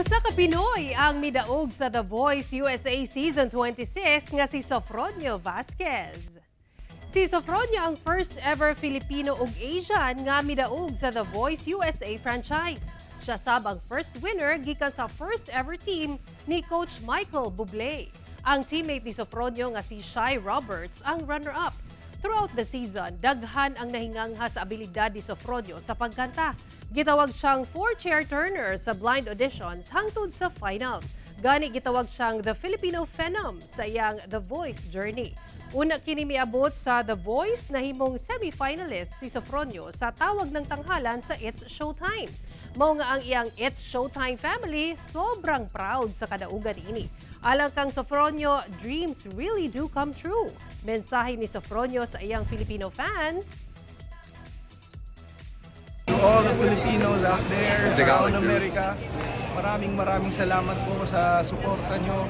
Usa ka Pinoy ang midaog sa The Voice USA Season 26 nga si Sofronio Vasquez. Si Sofronio ang first ever Filipino ug Asian nga midaog sa The Voice USA franchise. Siya sab ang first winner gikan sa first ever team ni Coach Michael Bublé. Ang teammate ni Sofronio nga si Shy Roberts ang runner-up. Throughout the season, daghan ang nahingangha sa abilidad ni Sofronio sa pagkanta. Gitawag siyang 4-chair turner sa blind auditions hangtod sa finals. Gani gitawag siyang the Filipino Phenom sa iyang The Voice journey. Una kini miabot sa The Voice na himong semi-finalist si Sofronio sa tawag ng tanghalan sa It's Showtime. Mao nga ang iyang It's Showtime family sobrang proud sa kadaugan ini. Alang kang Sofronio, dreams really do come true. Mensahe ni Sofronio sa iyang Filipino fans. To all the Filipinos out there, around America, maraming salamat po sa suporta nyo.